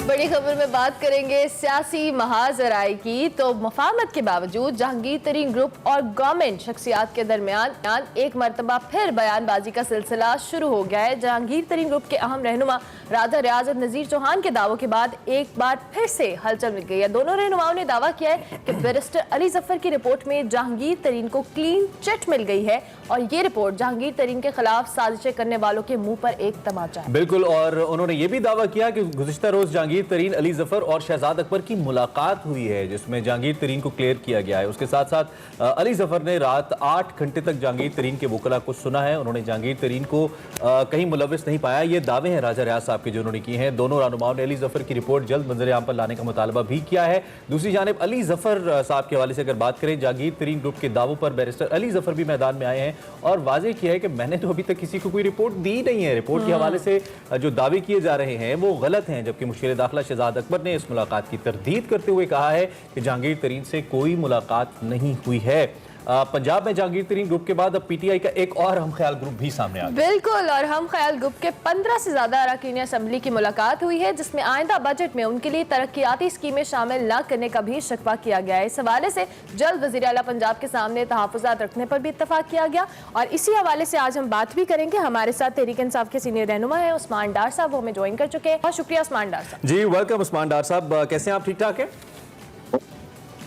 बड़ी खबर में बात करेंगे सियासी महाजराई की। तो मफाहमत के बावजूद जहांगीर तरीन ग्रुप और गवर्नमेंट शख्सियात के दरमियान एक मरतबा फिर बयानबाजी का सिलसिला शुरू हो गया है। जहांगीर तरीन ग्रुप के अहम रहनुमा राजा रियाजत नजीर चौहान के दावों के बाद एक बार फिर से हलचल मिल गई है। दोनों रहनुमाओं ने दावा किया है कि बैरिस्टर अली जफर की रिपोर्ट में जहांगीर तरीन को क्लीन चिट मिल गई है और ये रिपोर्ट जहांगीर तरीन के खिलाफ साजिशें करने वालों के मुंह पर एक तमाचा है। बिल्कुल, और उन्होंने ये भी दावा किया कि गुज़िश्ता रोज जहांगीर तरीन, अली जफर और शहजाद अकबर की मुलाकात हुई है जिसमें जहांगीर तरीन को क्लियर किया गया है। उसके साथ साथ अली जफर ने रात 8 घंटे तक जहांगीर तरीन के वकला को सुना है। उन्होंने जहांगीर तरीन को कहीं मुलविस नहीं पाया। ये दावे हैं राजा रियाज साहब के जो उन्होंने किए हैं। दोनों रहनुमाओं ने अली जफर की रिपोर्ट जल्द मंजर आम पर लाने का मुतालबा भी किया है। दूसरी जानिब अली जफर साहब के हवाले से अगर बात करें, जहांगीर तरीन ग्रुप के दावों पर बैरिस्टर अली जफर भी मैदान में आए हैं और वाजे किया है कि मैंने तो अभी तक किसी को कोई रिपोर्ट दी नहीं है। रिपोर्ट के हवाले से जो दावे किए जा रहे हैं वो गलत हैं, जबकि मुशीर दाखिला शहजाद अकबर ने इस मुलाकात की तरदीद करते हुए कहा है कि जहांगीर तरीन से कोई मुलाकात नहीं हुई है। पंजाब में जहांगीर तरीन ग्रुप के बाद अब पीटीआई का एक और हम ख्याल ग्रुप भी सामने आ गया। बिल्कुल, और हम ख्याल ग्रुप के 15 से ज्यादा अरकान असम्बली की मुलाकात हुई है जिसमें आइंदा बजट में उनके लिए तरक्याती स्कीमें शामिल न करने का भी शिकवा किया गया है। इस हवाले से जल्द वज़ीर आला पंजाब के सामने तहफ़्फ़ुज़ात रखने पर भी इत्तफाक किया गया और इसी हवाले से आज हम बात भी करेंगे। हमारे साथ तहरीक इंसाफ के सीनियर रहनुमा है उस्मान डार साहब, वो हमें ज्वाइन कर चुके हैं। बहुत शुक्रिया उस्मान डार साहब। जी वेलकम उस्मान डार साहब, कैसे हैं आप? ठीक ठाक है?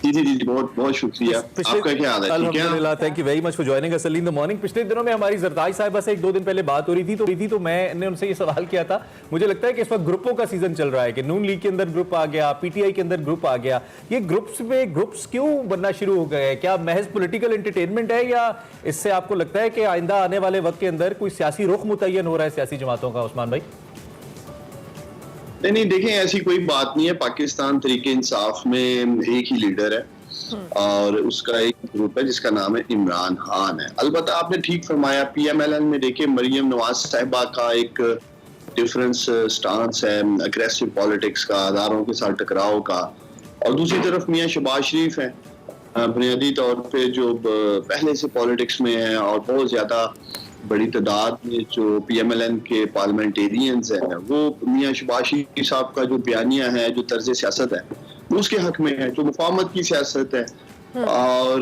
जी, बहुत बहुत शुक्रिया। आपका क्या हाल है? अल्हम्दुलिल्लाह, thank you very much for joining us early in the morning. पिछले दिनों में हमारी जरदाई साहिबा से 1-2 दिन पहले बात हो रही थी तो मैंने उनसे ये सवाल किया था, मुझे लगता है कि इस वक्त ग्रुपों का सीजन चल रहा है कि नून लीग के अंदर ग्रुप आ गया, पीटीआई के अंदर ग्रुप आ गया। ये ग्रुप्स क्यों बनना शुरू हो गए हैं? क्या महज पॉलिटिकल एंटरटेनमेंट है या इससे आपको लगता है कि आइंदा आने वाले वक्त के अंदर कोई सियासी रुख मुतय्यन हो रहा है सियासी जमातों का? उस्मान भाई नहीं, देखें ऐसी कोई बात नहीं है। पाकिस्तान तरीके इंसाफ में एक ही लीडर है और उसका एक ग्रुप है जिसका नाम है इमरान खान है। अलबत्ता आपने ठीक फरमाया, पीएमएलएन में देखिए मरियम नवाज साहिबा का एक डिफरेंस स्टांस है, अग्रेसिव पॉलिटिक्स का, अदारों के साथ टकराव का, और दूसरी तरफ मियां शहबाज शरीफ है बुनियादी तौर पे जो पहले से पॉलिटिक्स में है और बहुत ज्यादा बड़ी तादाद में जो पीएमएलएन के पार्लियामेंटेरियंस हैं वो मियां शहबाज शरीफ साहब का जो बयानिया है, जो तर्ज सियासत है उसके हक में है, जो मुफाहमत की सियासत है। और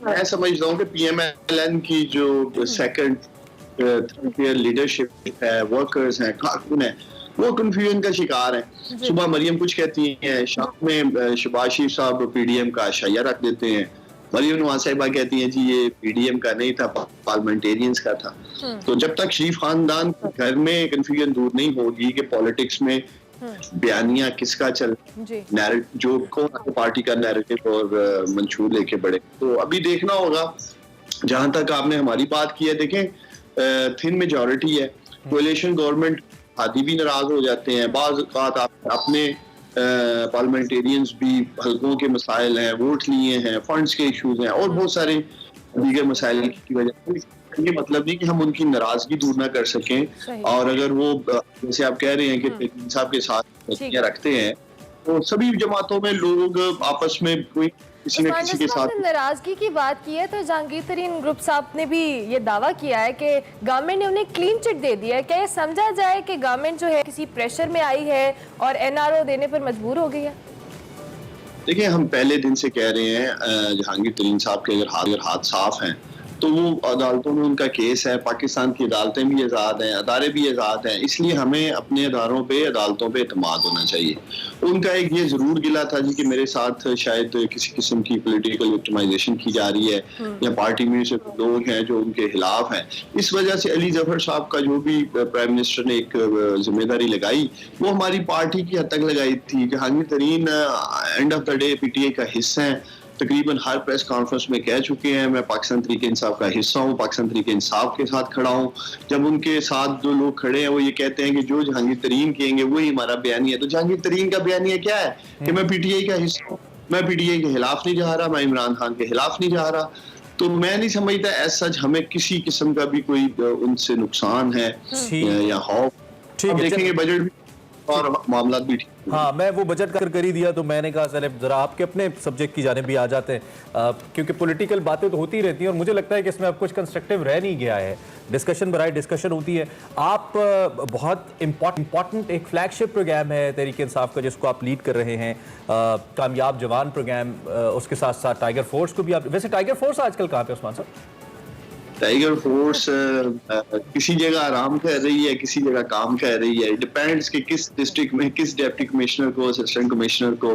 मैं समझता हूँ कि पीएमएलएन की जो सेकंड थर्ड ईयर लीडरशिप है, वर्कर्स हैं, कारकुन है, वो कंफ्यूजन का शिकार है। सुबह मरियम कुछ कहती हैं, शाम में शहबाज शरीफ साहब पीडीएम का शाया रख देते हैं। मरियम नवाज साहिबा कहती हैं जी ये पीडीएम का नहीं था, पार्लियामेंटेरियंस का था। तो जब तक शरीफ खानदान घर में कंफ्यूजन दूर नहीं होगी कि पॉलिटिक्स में बयानिया किसका चल, जो कौन पार्टी का नैरेटिव और मंशूर लेके बढ़े, तो अभी देखना होगा। जहां तक आपने हमारी बात की है, देखें थिन मेजॉरिटी है, कोalition गवर्नमेंट आदि भी नाराज हो जाते हैं। बाज़ बात आप अपने पार्लियामेंटेरियंस भी हल्कों के मसाइल हैं, वोट लिए हैं, फंड्स के इश्यूज हैं और बहुत सारे दीगर मसाइल की वजह से ये मतलब नहीं कि हम उनकी नाराजगी दूर ना कर सकें। और अगर वो जैसे आप कह रहे हैं कि साहब के साथ रखते हैं तो सभी जमातों में लोग आपस में कोई किसी न किसी के साथ नाराजगी की बात की है। तो जहांगीर तरीन ग्रुप साहब ने भी ये दावा किया है कि गवर्नमेंट ने उन्हें क्लीन चिट दे दिया है। क्या ये समझा जाए कि गवर्नमेंट जो है किसी प्रेशर में आई है और एनआरओ देने पर मजबूर हो गई है? देखिए, हम पहले दिन से कह रहे हैं जहांगीर तरीन साहब के अगर हाथ साफ हैं तो वो अदालतों में उनका केस है, पाकिस्तान की अदालतें भी आज़ाद हैं, अदारे भी आज़ाद हैं, इसलिए हमें अपने अदारों पे, अदालतों पे एतमाद होना चाहिए। उनका एक ये ज़रूर गिला था जी कि मेरे साथ शायद किसी किस्म की पॉलिटिकल विक्टिमाइजेशन की जा रही है या पार्टी में से लोग हैं जो उनके खिलाफ हैं। इस वजह से अली जफर साहब का जो भी प्राइम मिनिस्टर ने एक जिम्मेदारी लगाई वो हमारी पार्टी की हद तक लगाई थी। जहांगीर तरीन end of the day PTI का हिस्सा है, तकरीबन हर प्रेस कॉन्फ्रेंस में कह चुके हैं मैं पाकिस्तान तरीके इंसाफ का हिस्सा हूँ, पाकिस्तान तरीके इंसाफ के साथ खड़ा हूँ। जब उनके साथ जो लोग खड़े हैं वो ये कहते हैं कि जो जहांगीर तरीन कहेंगे वही हमारा बयानी है, तो जहांगीर तरीन का बयानी क्या है कि मैं पीटीआई का हिस्सा हूँ, मैं पीटीआई के खिलाफ नहीं जा रहा, मैं इमरान खान के खिलाफ नहीं जा रहा। तो मैं नहीं समझता ऐसा हमें किसी किस्म का भी कोई उनसे नुकसान है या खौफ। देखेंगे बजट और मामला भी ठीक हुए। हाँ, मैं वो बजट कर ही दिया तो मैंने कहा सर जरा आपके अपने सब्जेक्ट की जानिब भी आ जाते हैं, क्योंकि पॉलिटिकल बातें तो होती रहती हैं और मुझे लगता है कि इसमें अब कुछ कंस्ट्रक्टिव रह नहीं गया है। डिस्कशन बराए डिस्कशन होती है। आप बहुत इम्पॉर्टेंट एक फ्लैगशिप प्रोग्राम है तहरीक इंसाफ का जिसको आप लीड कर रहे हैं, कामयाब जवान प्रोग्राम, उसके साथ साथ टाइगर फोर्स को भी आप, वैसे टाइगर फोर्स आजकल कहाँ पे उस्मान साहब? टाइगर फोर्स किसी जगह आराम कर रही है, किसी जगह काम कर रही है। डिपेंड्स कि किस डिस्ट्रिक्ट में किस डिप्टी कमिश्नर को, असिस्टेंट कमिश्नर को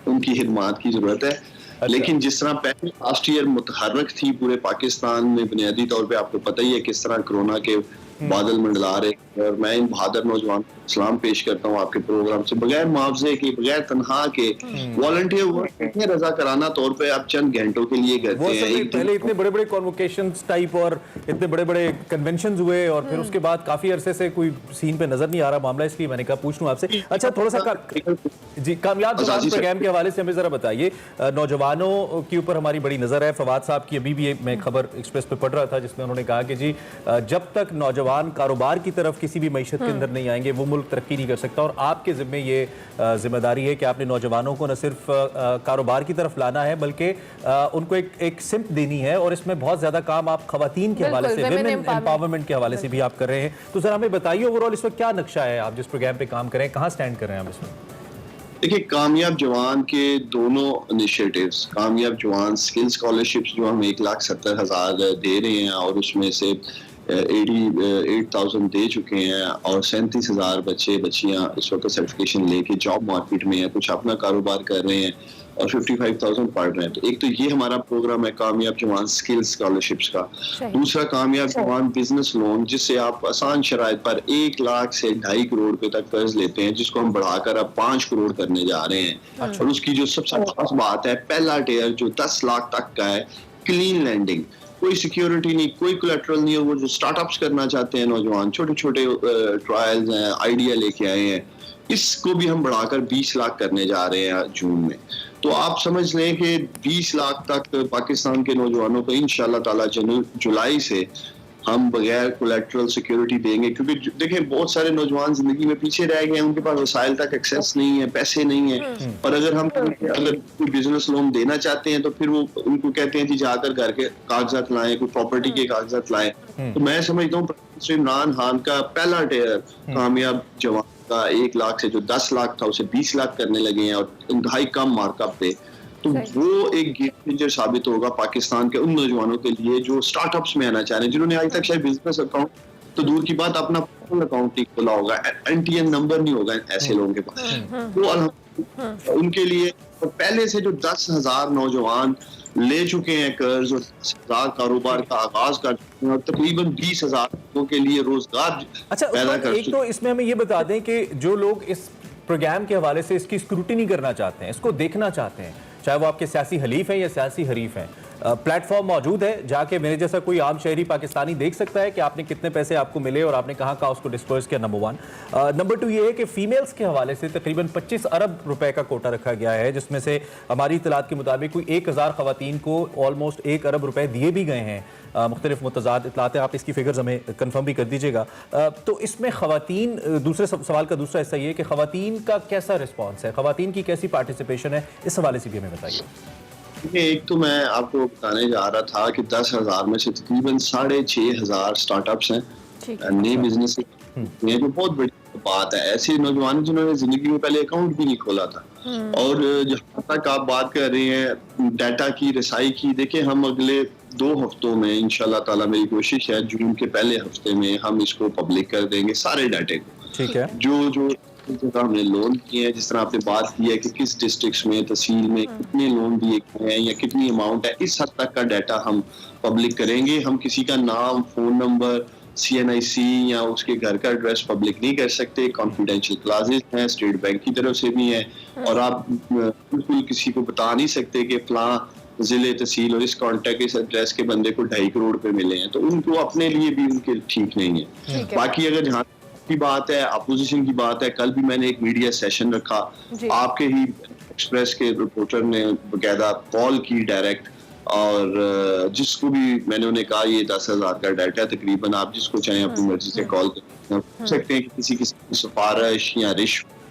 उनकी खिदमात की जरूरत है। लेकिन जिस तरह पहले लास्ट ईयर मुतहर्रक थी पूरे पाकिस्तान में, बुनियादी तौर पे आपको पता ही है किस तरह कोरोना के बादल मंडला रहे, और मैं इन बहादुर नौजवान को सलाम पेश करता हूँ आपके प्रोग्राम से। बगैर मुआवजे के, बगैर तनहा के वॉलंटियर वर्क इतने रजा कराना तौर पे आप चंद घंटों के लिए करते हैं। पहले इतने बड़े बड़े कॉन्वोकेशंस टाइप और इतने बड़े बड़े कन्वेंशंस हुए और फिर उसके बाद काफी अरसे से कोई सीन पे नजर नहीं आ रहा मामला, इसलिए मैंने कहा पूछ लूं आपसे। अच्छा, थोड़ा सा जी कामयाब जवान प्रोग्राम के हवाले से हमें जरा बताइए। नौजवानों के ऊपर हमारी बड़ी नजर है। फवाद साहब की अभी भी मैं खबर एक्सप्रेस पे पढ़ रहा था जिसमें उन्होंने कहा कि जी जब तक नौजवान कारोबार की तरफ किसी भी मईशत के अंदर नहीं आएंगे वो मुल्क तरक्की नहीं कर सकता, और आपके जिम्मे ये जिम्मेदारी है कि आपने नौजवानों को न सिर्फ कारोबार की तरफ लाना है बल्कि उनको एक सिम्त देनी है, और इसमें बहुत ज्यादा काम आप खवातीन के हवाले से, विमेन एम्पावरमेंट के हवाले से भी आप कर रहे हैं। तो जरा हमें बताइए ओवरऑल इस वक्त क्या नक्शा है, आप जिस प्रोग्राम पे काम कर रहे हैं कहाँ स्टैंड कर रहे हैं आप इसमें? देखिए, कामयाब जवान के दोनों इनिशिएटिव्स, कामयाब जवान स्किल स्कॉलरशिप्स जो हम 1,70,000 दे रहे हैं और उसमें से 88,000 दे चुके हैं, और 37,000 बच्चे बच्चियां इस वक्त सर्टिफिकेशन लेके जॉब मार्केट में हैं, कुछ अपना कारोबार कर रहे हैं और 55,000 पढ़ रहे हैं। तो एक तो ये हमारा प्रोग्राम है कामयाब जवान स्किल स्कॉलरशिप्स का। दूसरा कामयाब जवान बिजनेस लोन, जिससे आप आसान शराइत पर 1 लाख से 2.5 करोड़ रुपए तक कर्ज लेते हैं, जिसको हम बढ़ाकर अब 5 करोड़ करने जा रहे हैं। और उसकी जो सबसे खास बात है, पहला टेयर जो 10 लाख तक का है, क्लीन लैंडिंग, कोई सिक्योरिटी नहीं, कोई कोलेटरल नहीं है। वो जो स्टार्टअप्स करना चाहते हैं नौजवान, छोटे छोटे ट्रायल्स हैं, आइडिया लेके आए हैं, इसको भी हम बढ़ाकर 20 लाख करने जा रहे हैं जून में। तो आप समझ लें कि 20 लाख तक पाकिस्तान के नौजवानों को इंशाल्लाह ताला जुलाई से हम बगैर कोलेटरल सिक्योरिटी देंगे, क्योंकि देखिए बहुत सारे नौजवान जिंदगी में पीछे रह गए हैं, उनके पास वसाइल तक एक्सेस नहीं है, पैसे नहीं है। और अगर कोई बिजनेस लोन देना चाहते हैं तो फिर वो उनको कहते हैं कि जाकर घर के कागजात लाएं, कोई प्रॉपर्टी के कागजात लाएं। तो मैं समझता हूँ इमरान खान का पहला टेयर कामयाब जवान का 1 लाख से जो 10 लाख था उसे 20 लाख करने लगे हैं, और इंतहाई कम मार्कअप पे। तो वो एक गेम चेंजर साबित होगा पाकिस्तान के उन नौजवानों के लिए जो स्टार्टअप्स में आना चाह रहे हैं, जिन्होंने आज तक शायद बिजनेस अकाउंट तो दूर की बात अपना पर्सनल अकाउंट नहीं खोला होगा, एनटीएन नंबर नहीं होगा ऐसे लोगों के पास। तो उनके लिए पहले से जो 10,000 नौजवान ले चुके हैं कर्ज और 10,000 कारोबार का आगाज कर चुके हैं, और तकरीबन 20,000 लोगों के लिए रोजगार पैदा कर एक तो इसमें हमें ये बता दें कि जो लोग इस प्रोग्राम के हवाले से इसकी स्क्रूटिनी करना चाहते हैं, इसको देखना चाहते हैं, चाहे वो आपके सियासी हलीफ हैं या सियासी हरीफ हैं, प्लेटफॉर्म मौजूद है, जाके मेरे जैसा कोई आम शहरी पाकिस्तानी देख सकता है कि आपने कितने पैसे आपको मिले और आपने कहाँ उसको डिस्पर्स किया, नंबर 1। नंबर 2 ये है कि फीमेल्स के हवाले से तकरीबन 25 अरब रुपए का कोटा रखा गया है, जिसमें से हमारी इतलात के मुताबिक कोई 1,000 खवातीन को ऑलमोस्ट 1 अरब रुपए दिए भी गए हैं। मुख्तलिफ मुतज़ाद इतलात आप इसकी फिगर्स हमें कन्फर्म भी कर दीजिएगा। तो इसमें खवातीन, दूसरे सवाल का दूसरा हिस्सा ये कि खवातीन का कैसा रिस्पॉन्स है, खवातीन की कैसी पार्टिसिपेशन है, इस हवाले से भी हमें बताइए। एक तो मैं आपको बताने जा रहा था कि 10,000 में से तकरीबन 6,500 स्टार्टअप्स हैं, नए बिजनेस हैं, जो बहुत बड़ी बात है। ऐसे नौजवान जिन्होंने जिंदगी में पहले अकाउंट भी नहीं खोला था। और जहाँ तक आप बात कर रहे हैं डाटा की रसाई की, देखिए हम अगले 2 हफ्तों में इंशाल्लाह ताला, मेरी कोशिश है जून के पहले हफ्ते में हम इसको पब्लिक कर देंगे सारे डाटे को। ठीक है। जो हमने लोन किए हैं, जिस तरह आपने बात की है कि किस डिस्ट्रिक्ट्स में, तहसील में कितने लोन दिए गए हैं या कितनी अमाउंट है, इस हद तक का डाटा हम पब्लिक करेंगे। हम किसी का नाम, फोन नंबर, CNIC या उसके घर का एड्रेस पब्लिक नहीं कर सकते, कॉन्फिडेंशियल क्लासेस हैं, स्टेट बैंक की तरफ से भी हैं, और आप बिल्कुल किसी को बता नहीं सकते कि फलां जिले, तहसील और इस कॉन्टैक्ट, इस एड्रेस के बंदे को 2.5 करोड़ रुपए मिले हैं। तो उनको अपने लिए भी उनके ठीक नहीं है। बाकी अगर जहाँ की बात है, अपोजिशन की बात है, कल भी मैंने एक मीडिया सेशन रखा, आपके ही एक्सप्रेस के रिपोर्टर ने बकायदा कॉल की डायरेक्ट, और जिसको भी मैंने उन्हें कहा ये 10,000 का डाटा तकरीबन, आप जिसको चाहें अपनी मर्जी से कॉल कर सकते हैं। किसी की सिफारिश या रिश्वत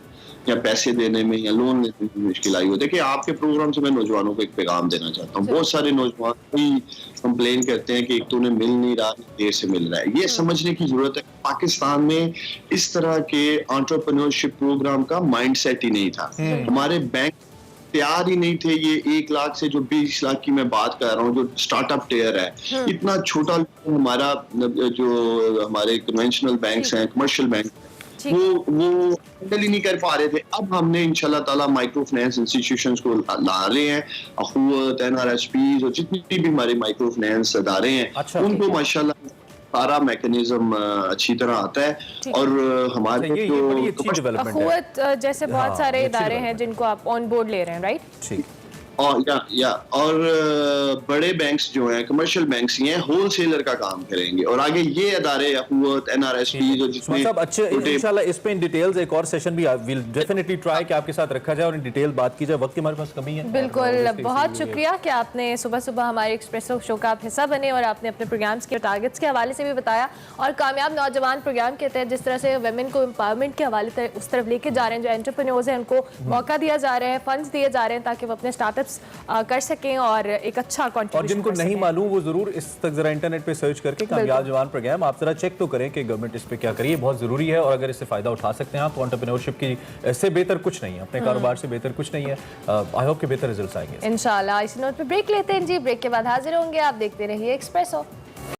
या पैसे देने में या लोन लेने में मुश्किल आई हो। देखिए, आपके प्रोग्राम से मैं नौजवानों को एक पैगाम देना चाहता हूँ। बहुत सारे नौजवान भी कंप्लेन करते हैं कि एक तो उन्हें मिल नहीं रहा, देर से मिल रहा है। ये समझने की जरूरत है, पाकिस्तान में इस तरह के एंटरप्रेन्योरशिप प्रोग्राम का माइंडसेट ही नहीं था। हमारे बैंक तैयार ही नहीं थे। ये 1 लाख से जो 20 लाख की मैं बात कर रहा हूँ, जो स्टार्टअप टेयर है, इतना छोटा हमारा जो हमारे कन्वेंशनल बैंक्स हैं, कमर्शियल बैंक, वो हैंडल ही नहीं कर पा रहे थे। अब हमने इंशाल्लाह ताला माइक्रो फाइनेंस इंस्टीट्यूशंस को ला रहे हैं, अखुवत, NRSPs और जितनी भी हमारे माइक्रो फाइनेंस अदारे हैं, उनको माशाल्लाह सारा मैकेनिज्म अच्छी तरह आता है। और हमारे जो अखुवत जैसे बहुत सारे इदारे हैं जिनको आप ऑन बोर्ड ले रहे हैं, राइट? और बड़े बैंक्स जो हैं, कमर्शियल बैंक्स ही हैं, होलसेलर का काम करेंगे। और आगे ये अदारे अखुवत, NRSP जो जिसमें अच्छे, इंशाल्लाह इस पे इन डिटेल्स एक और सेशन भी विल डेफिनेटली ट्राई कि आपके साथ रखा जाए और इन डिटेल बात की जाए। वक्त की हमारे पास कमी है। बिल्कुल, बहुत शुक्रिया कि आपने सुबह सुबह हमारे एक्सप्रेसो शो का आप हिस्सा बने और आपने अपने प्रोग्राम्स के टारगेट्स के हवाले से भी बताया और कामयाब नौजवान प्रोग्राम के तहत जिस तरह से वेमेन को एम्पावरमेंट के हवाले से उस तरफ लेके जा रहे हैं, जो एंटरप्रेन्योर्स हैं उनको मौका दिया जा रहा है, फंड्स दिए जा रहे हैं ताकि वो अपने स्टार्टअप्स कर सकें और एक अच्छा कंट्रीब्यूशन। और जिनको नहीं मालूम वो जरूर इस तक जरा इंटरनेट पे सर्च करके कामयाब जवान प्रोग्राम आप जरा चेक तो करें कि गवर्नमेंट इस पे क्या करिए, बहुत जरूरी है। और अगर इससे फायदा उठा सकते हैं आप तो एंटरप्रेन्योरशिप की इससे बेहतर कुछ नहीं है, अपने कारोबार से बेहतर कुछ नहीं है। आई होप के बेहतर रिजल्ट्स आएंगे इंशाल्लाह। इसी नोट पे ब्रेक लेते हैं जी, ब्रेक के बाद हाजिर होंगे। आप देखते रहिए एक्सप्रेसो।